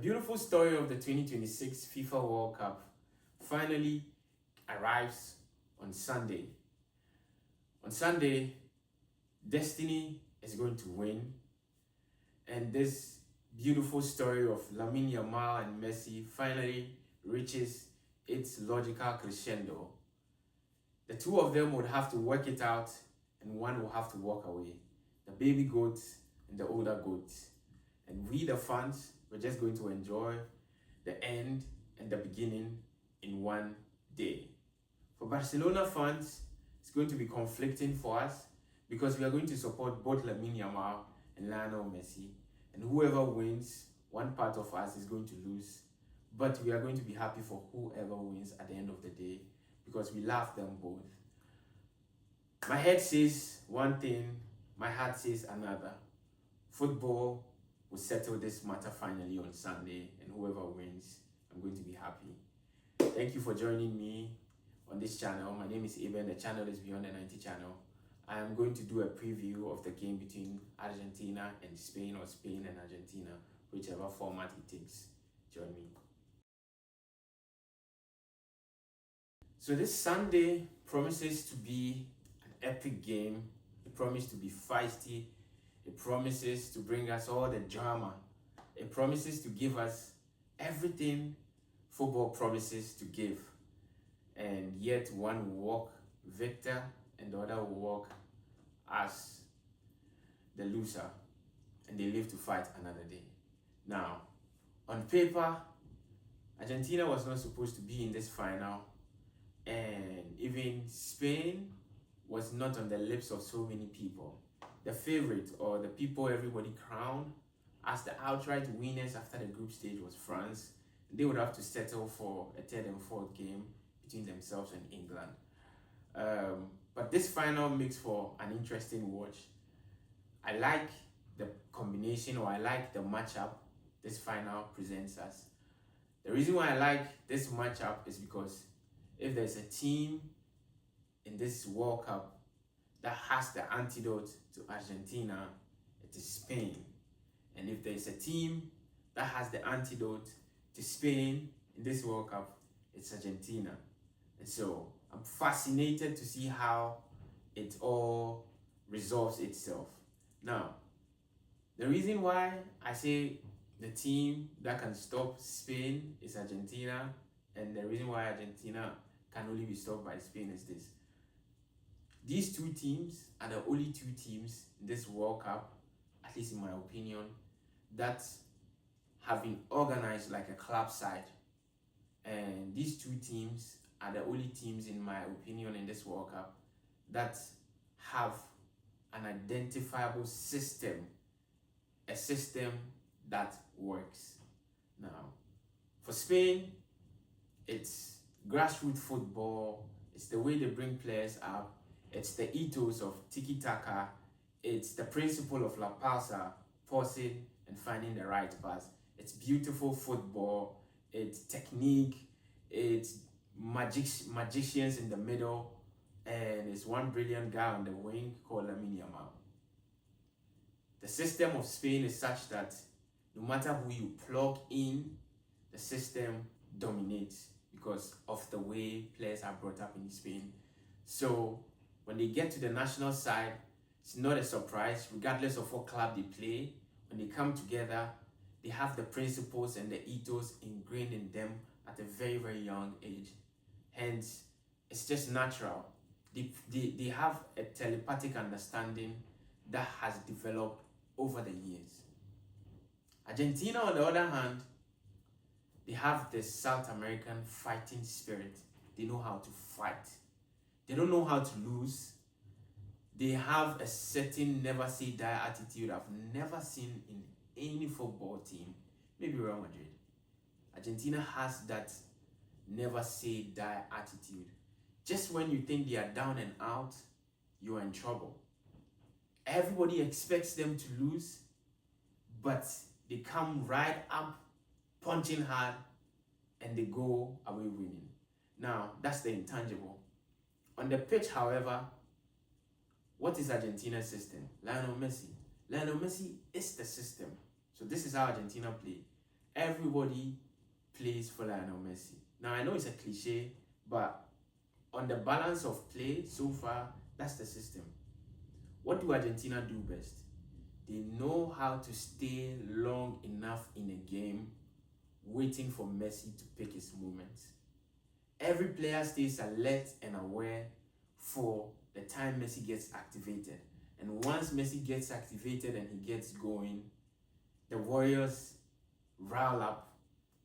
beautiful story of the 2026 FIFA World Cup finally arrives on Sunday. On Sunday, destiny is going to win, and this beautiful story of Lamine Yamal and Messi finally reaches its logical crescendo. The two of them would have to work it out, and one will have to walk away. The baby goat and the older goat. And we, the fans, we're just going to enjoy the end and the beginning in one day. For Barcelona fans, it's going to be conflicting for us because we are going to support both Lamine Yamal and Lionel Messi. And whoever wins, one part of us is going to lose. But we are going to be happy for whoever wins at the end of the day because we love them both. My head says one thing, my heart says another. Football will settle this matter finally on Sunday, and whoever wins, I'm going to be happy. Thank you for joining me on this channel. My name is Eben. The channel is Beyond the 90 channel. I am going to do a preview of the game between Argentina and Spain, or Spain and Argentina, whichever format it takes. Join me. So this Sunday promises to be an epic game. It promises to be feisty. It promises to bring us all the drama. It promises to give us everything football promises to give. And yet one will walk victor and the other will walk as the loser. And they live to fight another day. Now, on paper, Argentina was not supposed to be in this final. And even Spain was not on the lips of so many people. The favorite, or the people everybody crowned as the outright winners after the group stage, was France. They would have to settle for a third and fourth game between themselves and England. But this final makes for an interesting watch. I like the combination, or I like the matchup this final presents us. The reason why I like this matchup is because if there's a team in this World Cup that has the antidote to Argentina, it is Spain. And if there's a team that has the antidote to Spain in this World Cup, it's Argentina. And so I'm fascinated to see how it all resolves itself. Now, the reason why I say the team that can stop Spain is Argentina, and the reason why Argentina can only be stopped by Spain is this. These two teams are the only two teams in this World Cup, at least in my opinion, that have been organized like a club side. And these two teams are the only teams, in my opinion, in this World Cup that have an identifiable system, a system that works. Now, for Spain, it's grassroots football, it's the way they bring players up, it's the ethos of tiki-taka, it's the principle of La Pausa, pausing and finding the right pass. It's beautiful football, it's technique, it's magicians in the middle, and it's one brilliant guy on the wing called Lamine Yamal. The system of Spain is such that no matter who you plug in, the system dominates because of the way players are brought up in Spain. So when they get to the national side, it's not a surprise, regardless of what club they play. When they come together, they have the principles and the ethos ingrained in them at a very, very young age. Hence, it's just natural. They have a telepathic understanding that has developed over the years. Argentina, on the other hand, they have the South American fighting spirit. They know how to fight. They don't know how to lose. They have a certain never say die attitude I've never seen in any football team. Maybe Real Madrid. Argentina has that never say die attitude. Just when you think they are down and out, you are in trouble. Everybody expects them to lose, but they come right up, punching hard, and they go away winning. Now, that's the intangible. On the pitch, however, what is Argentina's system? Lionel Messi. Lionel Messi is the system. So this is how Argentina play. everybody plays for Lionel Messi. Now I know it's a cliche, but on the balance of play so far, that's the system. What do Argentina do best? They know how to stay long enough in a game waiting for Messi to pick his moments. Every player stays alert and aware for the time Messi gets activated. And once Messi gets activated and he gets going, the Warriors rile up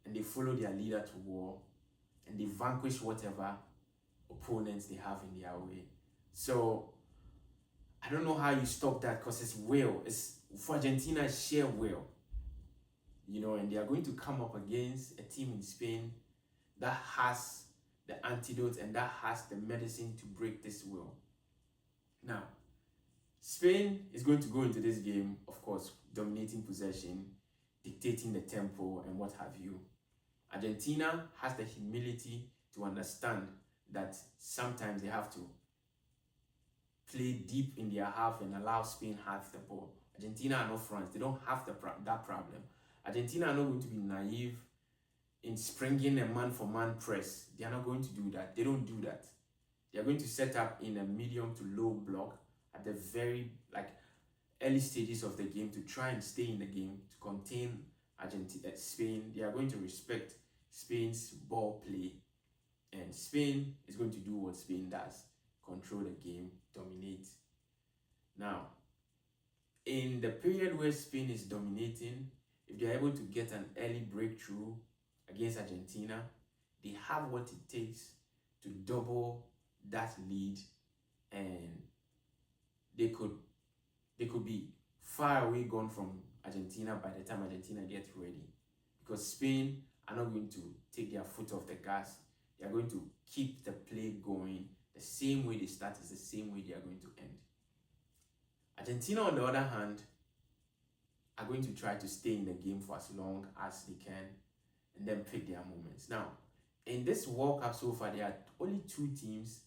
and they follow their leader to war and they vanquish whatever opponents they have in their way. So I don't know how you stop that, because it's will. It's for Argentina, it's sheer will. And they are going to come up against a team in Spain that has the antidote and that has the medicine to break this will. Now, Spain is going to go into this game, of course, dominating possession, dictating the tempo and what have you. Argentina has the humility to understand that sometimes they have to play deep in their half and allow Spain half the ball. Argentina are not France. They don't have that problem. Argentina are not going to be naive in springing a man-for-man press. They are not going to do that. They don't do that. They are going to set up in a medium to low block at the very early stages of the game to try and stay in the game, to contain Spain. They are going to respect Spain's ball play, and Spain is going to do what Spain does: control the game, dominate. Now, in the period where Spain is dominating, if they're able to get an early breakthrough against Argentina, they have what it takes to double that lead, and they could be far away gone from Argentina by the time Argentina gets ready, because Spain are not going to take their foot off the gas. They are going to keep the play going. The same way they start is the same way they are going to end. Argentina, on the other hand, are going to try to stay in the game for as long as they can and then pick their moments. Now, in this World Cup so far, there are only two teams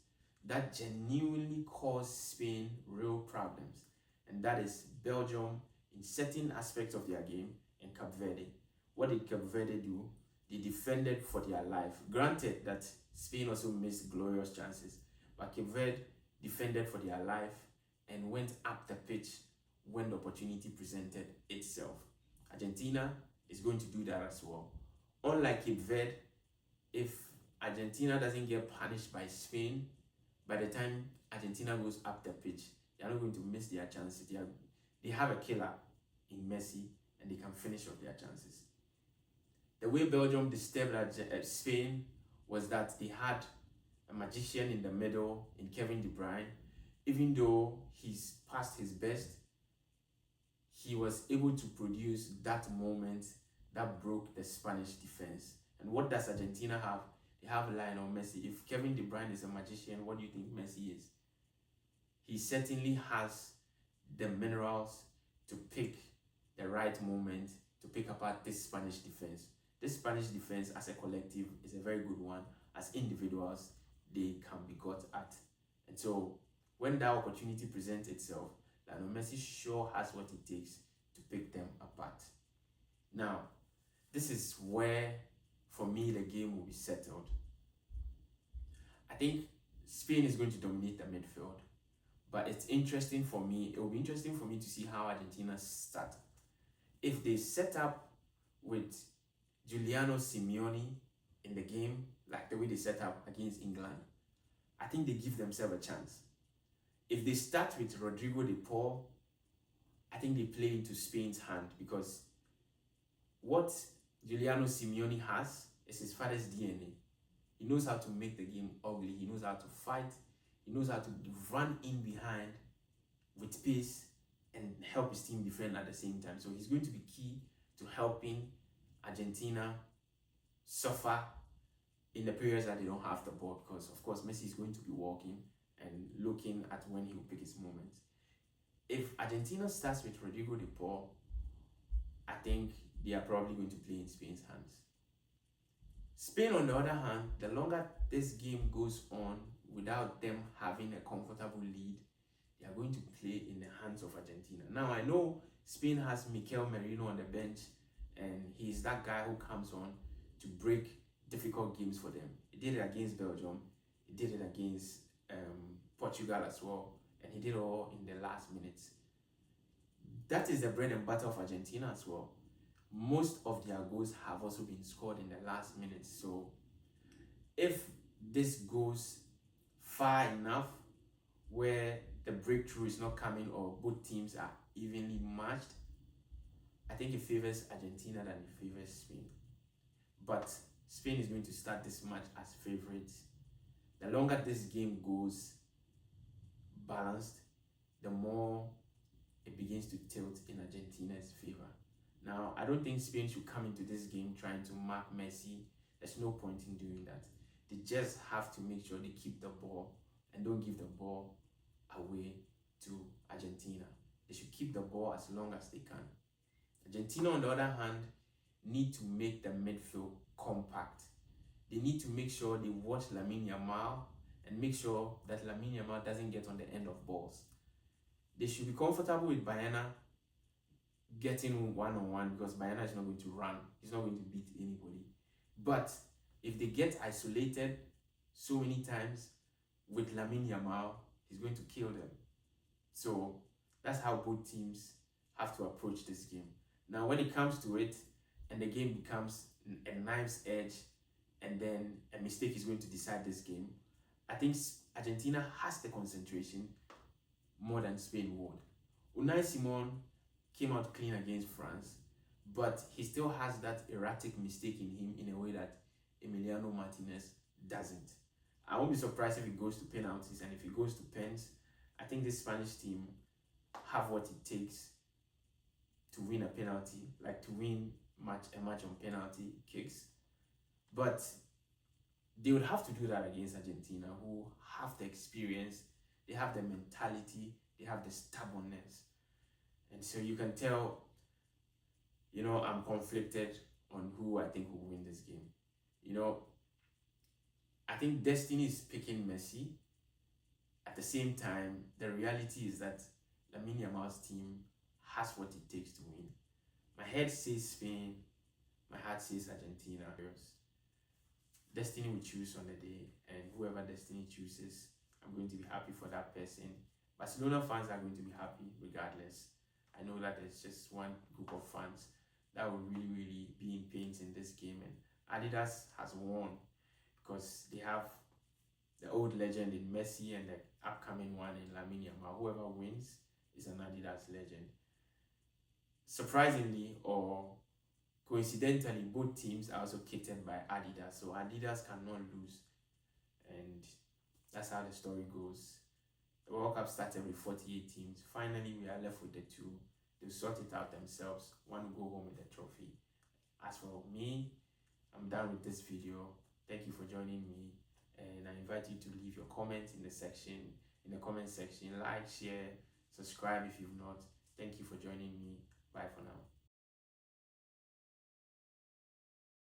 that genuinely cause Spain real problems, and that is Belgium in certain aspects of their game and Cape Verde. What did Cape Verde do? They defended for their life. Granted that Spain also missed glorious chances, but Cape Verde defended for their life and went up the pitch when the opportunity presented itself. Argentina is going to do that as well. Unlike Cape Verde, if Argentina doesn't get punished by Spain, by the time Argentina goes up the pitch, they are not going to miss their chances. They have a killer in Messi, and they can finish off their chances. The way Belgium disturbed Spain was that they had a magician in the middle in Kevin De Bruyne. Even though he's past his best, he was able to produce that moment that broke the Spanish defense. And what does Argentina have? They have Lionel Messi. If Kevin De Bruyne is a magician, what do you think Messi is? He certainly has the minerals to pick the right moment to pick apart this Spanish defense. This Spanish defense as a collective is a very good one. As individuals, they can be got at. And so when that opportunity presents itself, Lionel Messi sure has what it takes to pick them apart. Now, this is where, for me, the game will be settled. I think Spain is going to dominate the midfield, but it's interesting for me. It will be interesting for me to see how Argentina start. If they set up with Giuliano Simeone in the game, like the way they set up against England, I think they give themselves a chance. If they start with Rodrigo de Paul, I think they play into Spain's hand, because what Giuliano Simeone has is his father's DNA. He knows how to make the game ugly. He knows how to fight. He knows how to run in behind with pace and help his team defend at the same time. So he's going to be key to helping Argentina suffer in the periods that they don't have the ball, because of course Messi is going to be walking and looking at when he'll pick his moments. If Argentina starts with Rodrigo de Paul, I think they are probably going to play in Spain's hands. Spain, on the other hand, the longer this game goes on without them having a comfortable lead, they are going to play in the hands of Argentina. Now, I know Spain has Mikel Merino on the bench and he's that guy who comes on to break difficult games for them. He did it against Belgium, he did it against Portugal as well, and he did it all in the last minutes. That is the bread and butter of Argentina as well. Most of their goals have also been scored in the last minute. So if this goes far enough where the breakthrough is not coming or both teams are evenly matched, I think it favors Argentina than it favors Spain. But Spain is going to start this match as favorites. The longer this game goes balanced, the more it begins to tilt in Argentina's favor. Now, I don't think Spain should come into this game trying to mark Messi. There's no point in doing that. They just have to make sure they keep the ball and don't give the ball away to Argentina. They should keep the ball as long as they can. Argentina, on the other hand, need to make the midfield compact. They need to make sure they watch Lamine Yamal and make sure that Lamine Yamal doesn't get on the end of balls. They should be comfortable with Bayana getting one-on-one because Bayana is not going to run. He's not going to beat anybody. But if they get isolated so many times with Lamine Yamal, he's going to kill them. So that's how both teams have to approach this game. Now, when it comes to it, and the game becomes a knife's edge, and then a mistake is going to decide this game, I think Argentina has the concentration more than Spain would. Unai Simon came out clean against France, but he still has that erratic mistake in him in a way that Emiliano Martinez doesn't. I won't be surprised if it goes to penalties, and if it goes to pens, I think this Spanish team have what it takes to win a penalty, like to win a match on penalty kicks. But they would have to do that against Argentina, who have the experience, they have the mentality, they have the stubbornness. And so you can tell, I'm conflicted on who I think will win this game. I think destiny is picking Messi. At the same time, the reality is that Lamine Yamal's team has what it takes to win. My head says Spain, my heart says Argentina. Destiny will choose on the day, and whoever destiny chooses, I'm going to be happy for that person. Barcelona fans are going to be happy regardless. I know that there's just one group of fans that will really be in pain in this game, and Adidas has won because they have the old legend in Messi and the upcoming one in Lamine Yamal. Whoever wins is an Adidas legend. Surprisingly or coincidentally, both teams are also catered by Adidas, so Adidas cannot lose, and that's how the story goes. The World Cup started with 48 teams. Finally, we are left with the two. They'll sort it out themselves. One will go home with the trophy. As for me, I'm done with this video. Thank you for joining me, and I invite you to leave your comments in the comment section. Like, share, subscribe if you've not. Thank you for joining me. Bye for now.